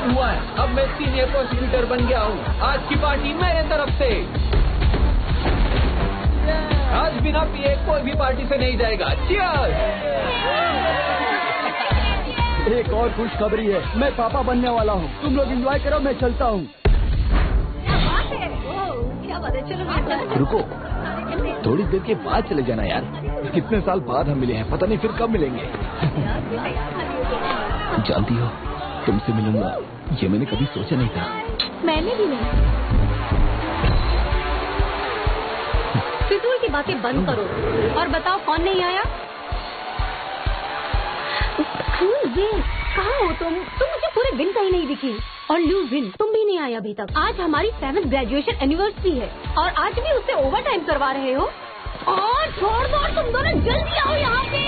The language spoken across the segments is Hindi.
काम हुआ है, अब मैं सीनियर प्रोसिक्यूटर बन गया हूँ। आज की पार्टी मेरे तरफ से। आज बिना पिए कोई भी पार्टी से नहीं जाएगा। चीयर्स। एक और खुशखबरी है, मैं पापा बनने वाला हूँ। तुम लोग एंजॉय करो, मैं चलता हूँ। रुको, थोड़ी देर के बाद चले जाना यार। कितने साल बाद हम मिले हैं, पता नहीं फिर कब मिलेंगे। जानती हो, तुमसे मिलूंगा ये मैंने कभी सोचा नहीं था। मैंने भी नहीं। फिजूल की बातें बंद करो और बताओ कौन नहीं आया। कहाँ हो तुम मुझे पूरे दिन कहीं नहीं दिखी। और ल्यू विन, तुम भी नहीं आया अभी तक। आज हमारी 7th ग्रेजुएशन एनिवर्सरी है और आज भी उससे ओवर टाइम करवा रहे हो। और छोड़ दो, तुम दोनों जल्दी आओ यहाँ पे।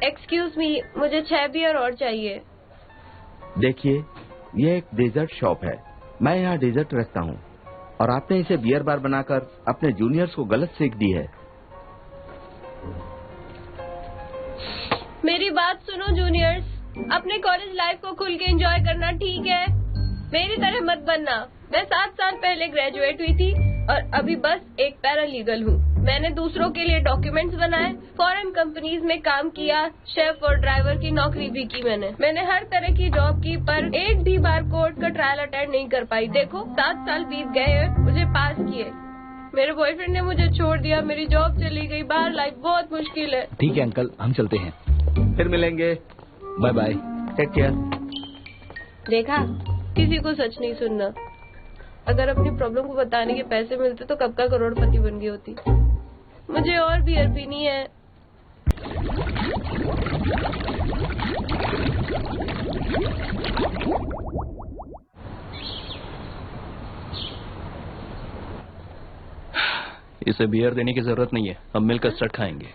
एक्सक्यूज मी, मुझे 6 बियर और चाहिए। देखिए, ये एक डेजर्ट शॉप है। मैं यहाँ डेजर्ट रखता हूँ और आपने इसे बियर बार बनाकर अपने जूनियर्स को गलत सीख दी है। मेरी बात सुनो जूनियर्स, अपने कॉलेज लाइफ को खुल के एंजॉय करना ठीक है, मेरी तरह मत बनना। मैं 7 साल पहले ग्रेजुएट हुई थी और अभी बस एक पैरालीगल हूँ। मैंने दूसरों के लिए डॉक्यूमेंट्स बनाए, फॉरेन कंपनीज में काम किया, शेफ और ड्राइवर की नौकरी भी की। मैंने हर तरह की जॉब की, पर एक भी बार कोर्ट का ट्रायल अटेंड नहीं कर पाई। देखो, 7 साल बीत गए हैं, मुझे पास किए। मेरे बॉयफ्रेंड ने मुझे छोड़ दिया, मेरी जॉब चली गई, बाहर लाइफ बहुत मुश्किल है। ठीक है अंकल, हम चलते हैं। फिर मिलेंगे। Bye bye. Take care. देखा, किसी को सच नहीं सुनना। अगर अपनी प्रॉब्लम को बताने के पैसे मिलते तो कब का करोड़पति बन गई होती। मुझे और बियर पीनी है। इसे बियर देने की जरूरत नहीं है, हम मिलकर स्टार्ट खाएंगे।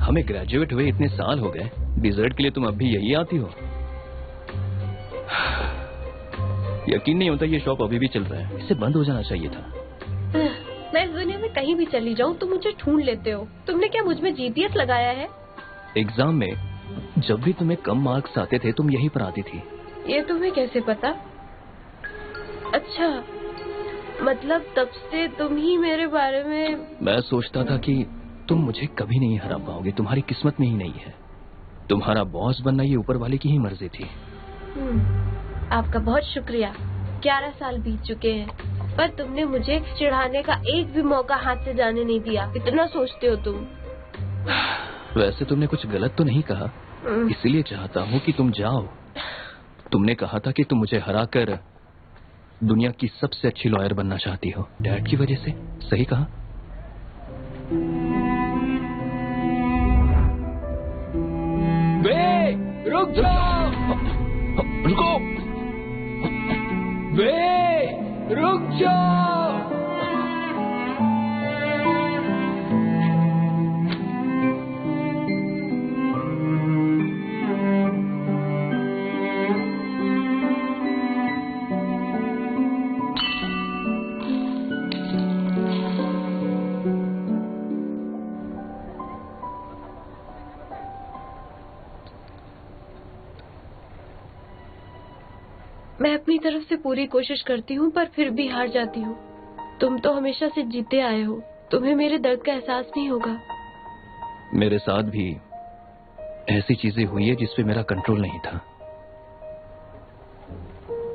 हमें ग्रेजुएट हुए इतने साल हो गए, डिजर्ट के लिए तुम अब भी यही आती हो। यकीन नहीं होता ये शॉप अभी भी चल रहा है, इसे बंद हो जाना चाहिए था। मैं इस दुनिया में कहीं भी चली जाऊं तुम मुझे ढूंढ लेते हो। तुमने क्या मुझ में जीपीएस लगाया है? एग्जाम में जब भी तुम्हें कम मार्क्स आते थे तुम यहीं पर आती थी। ये तुम्हें कैसे पता? अच्छा, मतलब तब से तुम ही मेरे बारे में। मैं सोचता था कि तुम मुझे कभी नहीं हरा पाओगे, तुम्हारी किस्मत में ही नहीं है। तुम्हारा बॉस बनना ये ऊपर वाले की ही मर्जी थी। आपका बहुत शुक्रिया। 11 साल बीत चुके हैं, पर तुमने मुझे चिढ़ाने का एक भी मौका हाथ से जाने नहीं दिया। इतना सोचते हो तुम। वैसे तुमने कुछ गलत तो नहीं कहा, इसीलिए चाहता हूँ कि तुम जाओ। तुमने कहा था कि तुम मुझे हराकर दुनिया की सबसे अच्छी लॉयर बनना चाहती हो, डैड की वजह से। सही कहा? वे, रुक जाओ। रुको। वे, रुक जाओ। मैं अपनी तरफ से पूरी कोशिश करती हूँ, पर फिर भी हार जाती हूँ। तुम तो हमेशा से जीते आए हो, तुम्हें मेरे दर्द का एहसास नहीं होगा। मेरे साथ भी ऐसी चीजें हुई है जिस पे मेरा कंट्रोल नहीं था।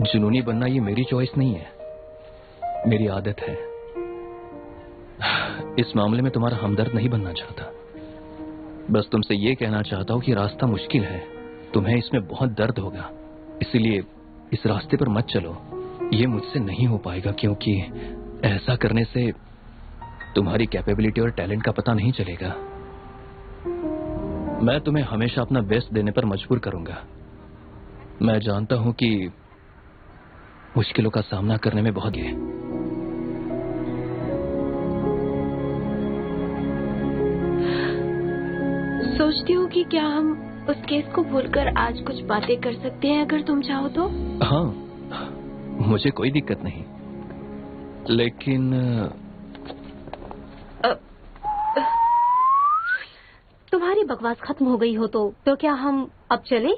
जुनूनी बनना ये मेरी चॉइस नहीं है, मेरी आदत है। इस मामले में तुम्हारा हमदर्द नहीं बनना चाहता, बस तुमसे ये कहना चाहता हूँ कि रास्ता मुश्किल है, तुम्हें इसमें बहुत दर्द होगा, इसीलिए इस रास्ते पर मत चलो। ये मुझसे नहीं हो पाएगा, क्योंकि ऐसा करने से तुम्हारी कैपेबिलिटी और टैलेंट का पता नहीं चलेगा। मैं तुम्हें हमेशा अपना बेस्ट देने पर मजबूर करूंगा। मैं जानता हूं कि मुश्किलों का सामना करने में बहुत है। सोचती हूँ कि क्या हम उस केस को भूलकर आज कुछ बातें कर सकते हैं, अगर तुम चाहो तो। हाँ, मुझे कोई दिक्कत नहीं, लेकिन तुम्हारी बकवास खत्म हो गई हो तो क्या हम अब चले?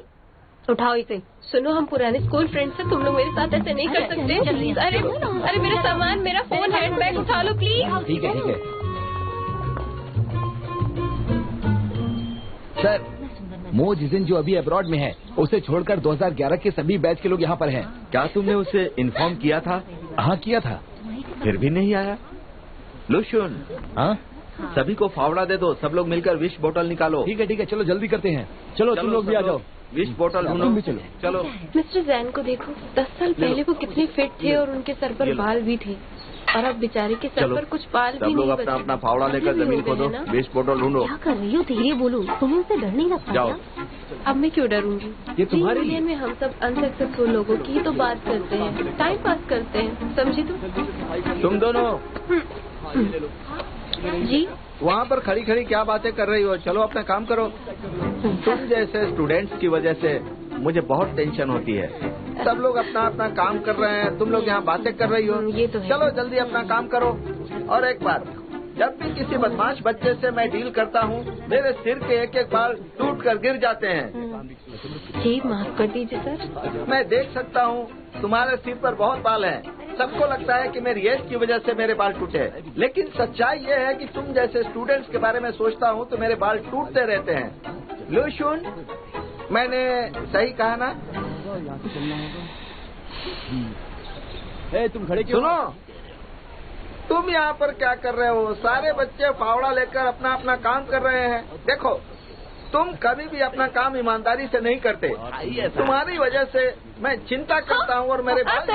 उठाओ इसे। सुनो, हम पुराने स्कूल फ्रेंड्स हैं, तुम लोग मेरे साथ ऐसे नहीं कर सकते। अरे मेरा सामान, मेरा फोन, हैंडबैग उठा लो प्लीज। ठीक है ठीक है। सर, मो जिजिन जो अभी अब्रॉड में है, उसे छोड़कर 2011 के सभी बैच के लोग यहाँ पर हैं। क्या तुमने उसे इन्फॉर्म किया था? हाँ किया था। फिर भी नहीं आया। लुशुन, हाँ सभी को फावड़ा दे दो, सब लोग मिलकर विश बोतल निकालो। ठीक है, चलो जल्दी करते हैं। चलो तुम लोग भी आ जाओ। विश बोतल ढूंढो। तुम भी चलो। चलो। मिस्टर जैन को देखो, 10 साल पहले वो कितने फिट थे और उनके सर पर बाल भी थे, और अब बेचारे के सर पर कुछ बाल भी सब नहीं लोग बचे। अपना अपना फावड़ा लेकर जमीन खोदो, विश बोतल ढूंढो। क्या कर रही हो? धीरे बोलो, तुम्हें उसे डर नहीं लगता जाओ। क्या? अब मैं क्यों डरूंगी? ये तुम्हारे लिए। यूनियन में हम सब अनसक्सेसफुल लोगों की तो बात करते हैं, टाइम पास करते हैं, समझी तुम दोनों जी? वहाँ पर खड़ी खड़ी क्या बातें कर रही हो? चलो अपना काम करो। तुम जैसे स्टूडेंट्स की वजह से मुझे बहुत टेंशन होती है। सब लोग अपना अपना काम कर रहे हैं, तुम लोग यहाँ बातें कर रही हो। ये तो है। चलो जल्दी अपना काम करो। और एक बार, जब भी किसी बदमाश बच्चे से मैं डील करता हूँ, मेरे सिर के एक एक बाल टूट कर गिर जाते हैं। जी माफ कर दीजिए सर। मैं देख सकता हूँ तुम्हारे सिर पर बहुत बाल हैं। सबको लगता है कि मेरी एज की वजह से मेरे बाल टूटे, लेकिन सच्चाई ये है कि तुम जैसे स्टूडेंट्स के बारे में सोचता हूँ तो मेरे बाल टूटते रहते हैं। लुशुन, मैंने सही कहा ना? तुम खड़े क्यों? सुनो, तुम यहाँ पर क्या कर रहे हो? सारे बच्चे फावड़ा लेकर अपना अपना काम कर रहे हैं। देखो, तुम कभी भी अपना काम ईमानदारी से नहीं करते। तुम्हारी वजह से मैं चिंता करता हूँ और मेरे बाल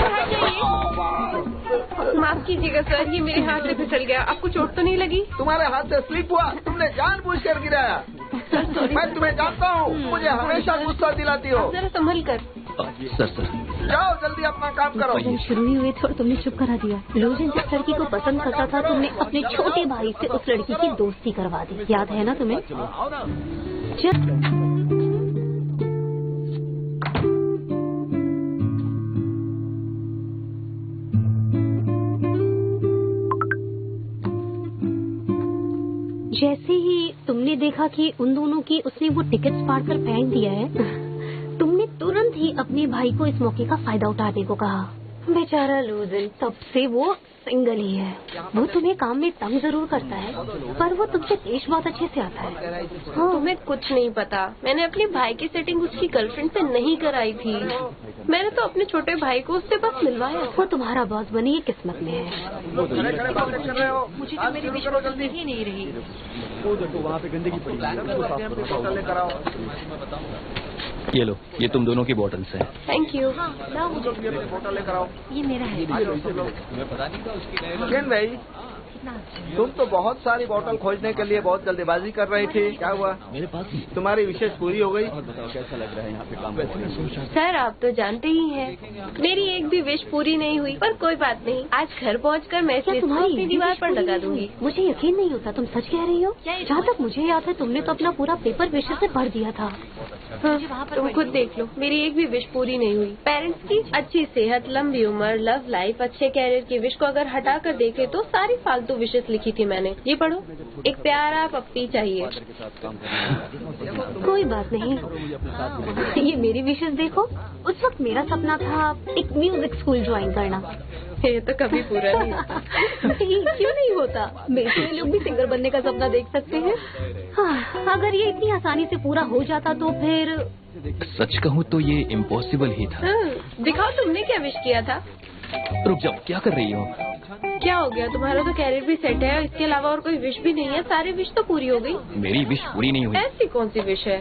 माफ कीजिएगा सर, ये मेरे हाथ से फिसल गया। आपको चोट तो नहीं लगी? तुम्हारे हाथ से स्लिप हुआ, तुमने जानबूझकर गिराया। मैं तुम्हें जानता हूँ, मुझे हमेशा गुस्सा दिलाती हो। जरा संभल कर। सर जाओ जल्दी अपना काम करो। जब शुरू ही हुए थे और तुमने चुप करा दिया। लोजन जिस लड़की को पसंद करता था, तुमने अपने छोटे भाई से उस लड़की की दोस्ती करवा दी। याद है ना तुम्हें? जैसे ही तुमने देखा कि उन दोनों की उसने वो टिकट्स फाड़ कर फेंक दिया है, तुमने तुरंत ही अपने भाई को इस मौके का फायदा उठाने को कहा। बेचारा लूजन, तब से वो सिंगल ही है। वो तुम्हें काम में तंग जरूर करता है, पर वो तुमसे पेश बहुत अच्छे से आता है। हाँ, तुम्हें कुछ नहीं पता। मैंने अपने भाई की सेटिंग उसकी गर्लफ्रेंड से नहीं कराई थी। मैंने तो अपने छोटे भाई को उससे बस मिलवाया। वो तुम्हारा बॉस बनी, ये किस्मत में है। मुझे तो मेरी विश्वास ही नहीं रही। वहाँ पे गंदगी ये लो, ये तुम दोनों की बॉटल्स हैं। Thank you. बोतल लेकर आओ। ये मेरा है। किन भाई, तुम तो बहुत सारी बोतल खोजने के लिए बहुत जल्दीबाजी कर रही थी। क्या हुआ? मेरे पास ही। तुम्हारी विशेष पूरी हो गई? कैसा लग रहा है यहाँ पे काम? सर, आप तो जानते ही हैं, मेरी एक भी विश पूरी नहीं हुई, पर कोई बात नहीं। आज घर पहुंचकर मैं क्या इसे तुम्हारी अपनी दीवार पर लगा दूंगी। मुझे यकीन नहीं होता, तुम सच कह रही हो? जहाँ तक मुझे याद है, तुमने तो अपना पूरा पेपर विषय से भर दिया था। हाँ, तुम खुद देख लो, मेरी एक भी विश पूरी नहीं हुई। पेरेंट्स की अच्छी सेहत, लंबी उम्र, लव लाइफ, अच्छे कैरियर की विश को अगर हटा कर देखे तो सारी फालतू विशेष लिखी थी मैंने। ये पढ़ो, एक प्यारा पप्पी चाहिए। कोई बात नहीं, ये मेरी विशेष देखो। उस वक्त मेरा सपना था एक म्यूजिक स्कूल ज्वाइन करना। ये तो कभी पूरा नहीं होता। क्यों नहीं होता? बेटे लोग भी सिंगर बनने का सपना देख सकते हैं। हाँ, अगर ये इतनी आसानी से पूरा हो जाता तो फिर। सच कहूँ तो ये इम्पॉसिबल ही था। दिखाओ तुमने क्या विश किया था। रुक जाओ, क्या कर रही हो? क्या हो गया? तुम्हारा तो कैरियर भी सेट है, इसके अलावा और कोई विश भी नहीं है। सारी विश तो पूरी हो गई। मेरी विश पूरी नहीं हुई। ऐसी कौन सी विश है?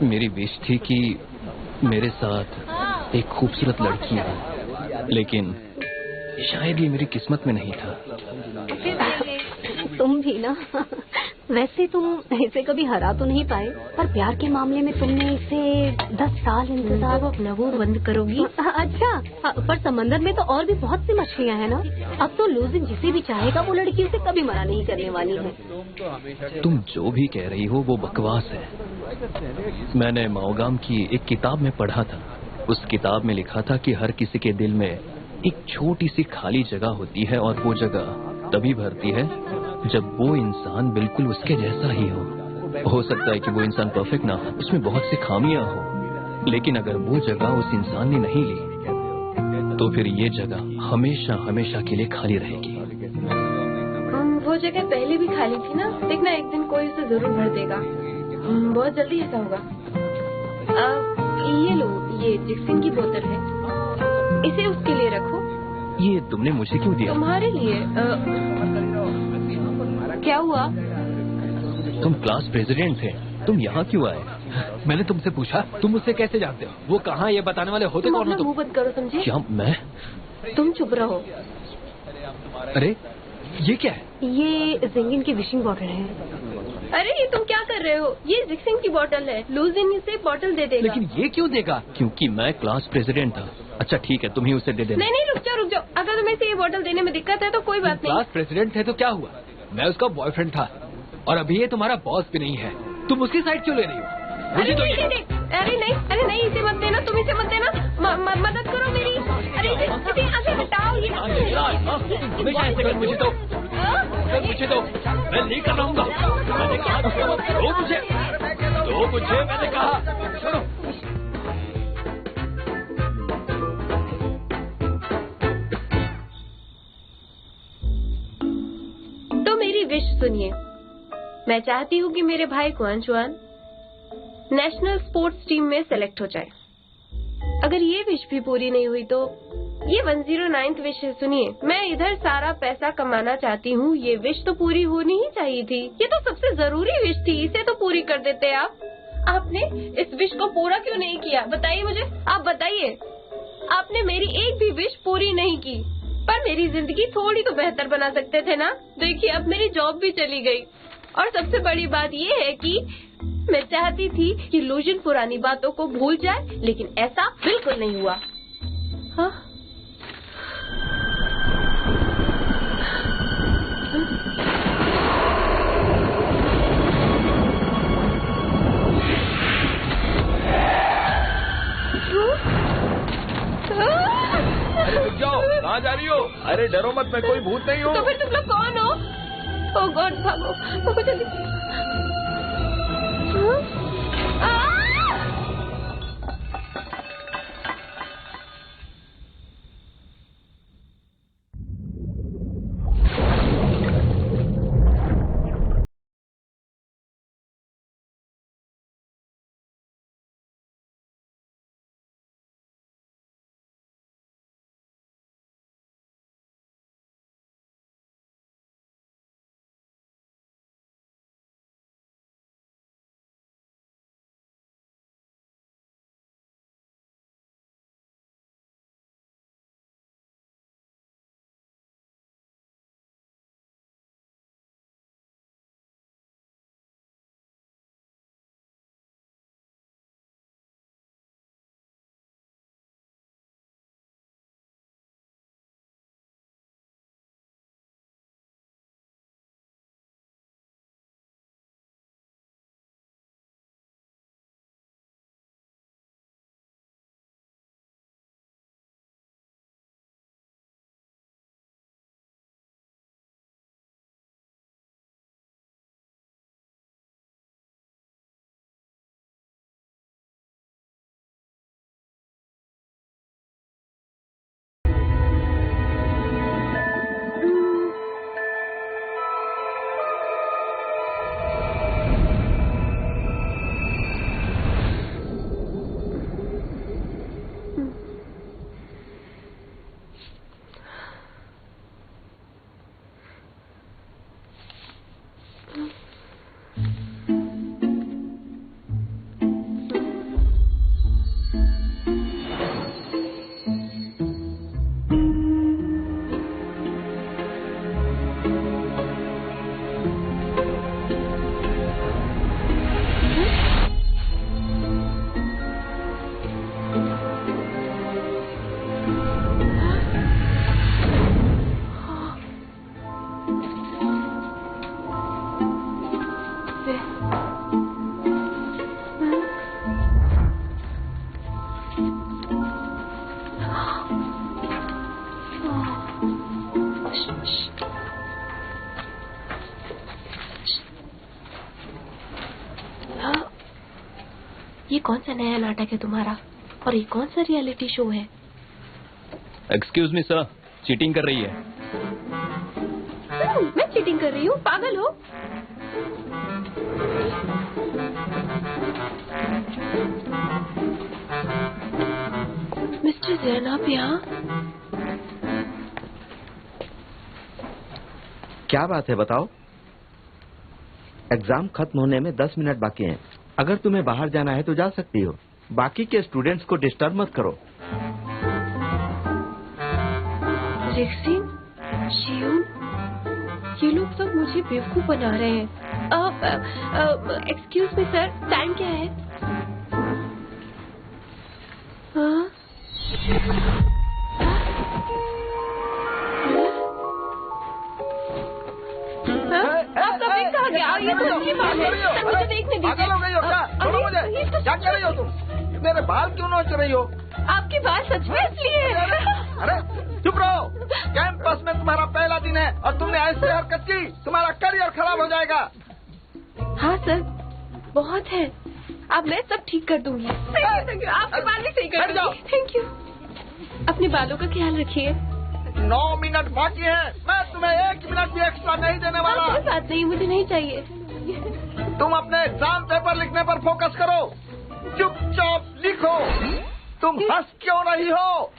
मेरी विश थी कि मेरे साथ एक खूबसूरत लड़की हो, लेकिन शायद ये मेरी किस्मत में नहीं था। तुम भी ना। वैसे तुम इसे कभी हरा तो नहीं पाए, पर प्यार के मामले में तुमने इसे 10 साल इंतजार। अपना वो बंद करोगी? अच्छा, पर समंदर में तो और भी बहुत सी मछलियाँ हैं ना। अब तो लूजिन जिसे भी चाहेगा वो लड़की उसे कभी मना नहीं करने वाली है। तुम जो भी कह रही हो वो बकवास है। मैंने माओगाम की एक किताब में पढ़ा था। उस किताब में लिखा था कि हर किसी के दिल में एक छोटी सी खाली जगह होती है, और वो जगह तभी भरती है जब वो इंसान बिल्कुल उसके जैसा ही हो। हो सकता है कि वो इंसान परफेक्ट ना हो, उसमें बहुत सी खामियां हो, लेकिन अगर वो जगह उस इंसान ने नहीं ली तो फिर ये जगह हमेशा हमेशा के लिए खाली रहेगी। वो जगह पहले भी खाली थी ना, देखना एक दिन कोई उसे जरूर भर देगा। बहुत जल्दी ऐसा होगा। ये लो, ये जिक्सिन की बोतल है, इसे उसके लिए रखो। ये तुमने मुझे क्यों दिया? तुम्हारे लिए। क्या हुआ? तुम क्लास प्रेसिडेंट थे, तुम यहाँ क्यों आए? मैंने तुमसे पूछा तुम मुझसे कैसे जानते हो, वो कहाँ ये बताने वाले होते तुम कौन हो अपना तुम? मुंह बंद करो, समझे? क्या मैं? तुम चुप रहो। अरे ये क्या है? ये जिंगिन की विशिंग बॉटल है। अरे ये तुम क्या कर रहे हो? ये जिक्सिन की बोतल है, लूजिन इसे बोतल दे देगा। लेकिन ये क्यों देगा? क्योंकि मैं क्लास प्रेसिडेंट था। अच्छा ठीक है, तुम ही उसे दे देना। नहीं नहीं, रुक जाओ। अगर तुम्हें इसे ये बोतल देने में दिक्कत है तो कोई बात नहीं। क्लास प्रेसिडेंट है तो क्या हुआ? मैं उसका बॉयफ्रेंड था और अभी ये तुम्हारा बॉस भी नहीं है, तुम उसकी साइड क्यों ले रही हो? मुझे तो ये अरे नहीं, इसे मत देना, तुम इसे मत देना। मदद करो मेरी। अरे इसे यहाँ से हटाओ। ये हमेशा ऐसे कर, मुझे तो मैं नहीं कर रहूंगा। मैंने कहा दो मुझे मैंने कहा छोड़ो। तो मेरी विश सुनिए। मैं चाहती हूँ कि मेरे भाई क्वांचुआन नेशनल स्पोर्ट्स टीम में सेलेक्ट हो जाए। अगर ये विश भी पूरी नहीं हुई तो ये 109th विश है। सुनिए, मैं इधर सारा पैसा कमाना चाहती हूँ, ये विश तो पूरी होनी ही चाहिए थी। ये तो सबसे जरूरी विश थी, इसे तो पूरी कर देते आप। आपने इस विश को पूरा क्यों नहीं किया? बताइए मुझे, आप बताइए। आपने मेरी एक भी विश पूरी नहीं की, पर मेरी जिंदगी थोड़ी तो बेहतर बना सकते थे ना। देखिए अब मेरी जॉब भी चली गई, और सबसे बड़ी बात ये है कि मैं चाहती थी कि लूजिन पुरानी बातों को भूल जाए, लेकिन ऐसा बिल्कुल नहीं हुआ। हाँ? अरे रुक जाओ, कहाँ जा रही हो? अरे डरो मत, मैं कोई भूत नहीं हूँ। तो फिर तुम लोग कौन हो? ओह गॉड, भागो जल्दी। ये कौन सा नया नाटक है तुम्हारा, और ये कौन सा रियलिटी शो है? एक्सक्यूज मी सर, चीटिंग कर रही है। मैं चीटिंग कर रही हूँ? पागल हो? मिस्टर जैन, आप यहाँ? क्या बात है, बताओ। एग्जाम खत्म होने में 10 मिनट बाकी हैं। अगर तुम्हें बाहर जाना है तो जा सकती हो। बाकी के स्टूडेंट्स को डिस्टर्ब मत करो। रेक्सिन, शियून, ये लोग सब मुझे बेवकूफ बना रहे हैं। एक्सक्यूज मी सर, टाइम क्या है? हाँ? आप कभी कहाँ गया? ये तो अच्छी बात है, सर मुझे देखने दीजिए। पागल हो गई हो क्या? छोड़ो मुझे। क्या कर रही हो तुम? मेरे बाल क्यों नोच रही हो? आपके बाल सच में इसलिए? अरे चुप रहो। कैंपस में तुम्हारा पहला दिन है और तुमने ऐसी हरकत की, तुम्हारा करियर खराब हो जाएगा। हाँ सर, बहुत है। अब मैं सब ठीक कर दूंगी। थैंक यू, आपके बाल भी सही कर दूंगी। Thank you. अपने बालों का ख्याल रखिए। 9 मिनट बाकी है। मैं तुम्हें 1 मिनट भी एक्स्ट्रा नहीं देने वाला। कोई बात नहीं, मुझे नहीं चाहिए। तुम अपने एग्जाम पेपर लिखने पर फोकस करो। चुपचाप लिखो। तुम हंस क्यों रही हो?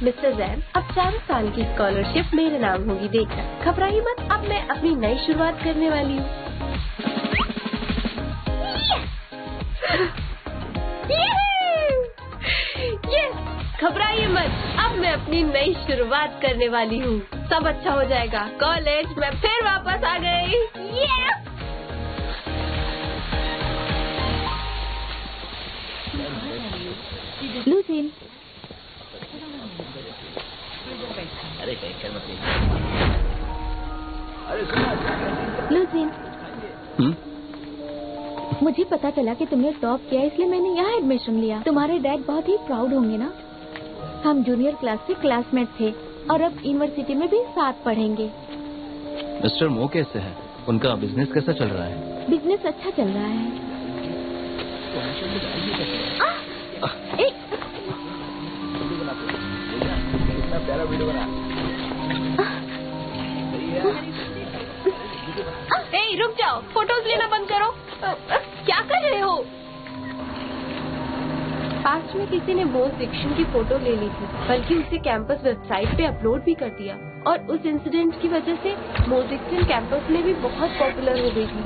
मिस्टर जैन, अब 4 साल की स्कॉलरशिप मेरे नाम होगी, देखना। घबराइए मत, अब मैं अपनी नई शुरुआत करने वाली हूँ। घबराइए मत, अब मैं अपनी नई शुरुआत करने वाली हूँ। सब अच्छा हो जाएगा। कॉलेज में फिर वापस आ गई। लूसीन, लूसीन, मुझे पता चला कि तुमने टॉप किया, इसलिए मैंने यहाँ एडमिशन लिया। तुम्हारे डैड बहुत ही प्राउड होंगे ना। हम जूनियर क्लास से क्लासमेट थे और अब यूनिवर्सिटी में भी साथ पढ़ेंगे। मिस्टर मो कैसे हैं? उनका बिजनेस कैसा चल रहा है? बिजनेस अच्छा चल रहा है। रुक जाओ, फोटोज लेना बंद करो। क्या कर रहे हो? पास्ट में किसी ने मोस्ट सेक्शन की फोटो ले ली थी, बल्कि उसे कैंपस वेबसाइट पे अपलोड भी कर दिया, और उस इंसिडेंट की वजह से मोस्ट सेक्शन कैंपस में भी बहुत पॉपुलर हो गई थी।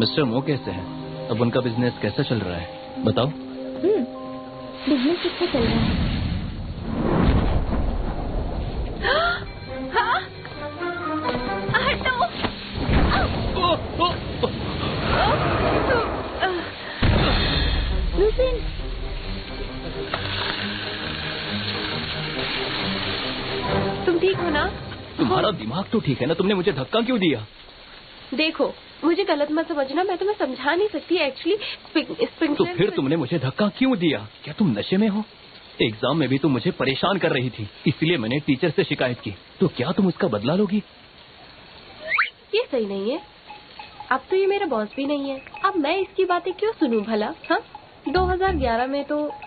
मिस्टर मो कैसे हैं? अब उनका बिजनेस कैसा चल रहा है, बताओ। बिजनेस अच्छा चल रहा है। लूसीन, तुम ठीक हो ना? तुम्हारा दिमाग तो ठीक है ना? तुमने मुझे धक्का क्यों दिया? देखो, मुझे गलत मत समझना, मैं तुम्हें समझा नहीं सकती एक्चुअली। तो फिर तुमने मुझे धक्का क्यों दिया? क्या तुम नशे में हो? एग्जाम में भी तुम मुझे परेशान कर रही थी, इसलिए मैंने टीचर से शिकायत की। तो क्या तुम उसका बदला लोगी? ये सही नहीं है। अब तो ये मेरा बॉस भी नहीं है, अब मैं इसकी बातें क्यों सुनूं भला? हाँ, 2011 में तो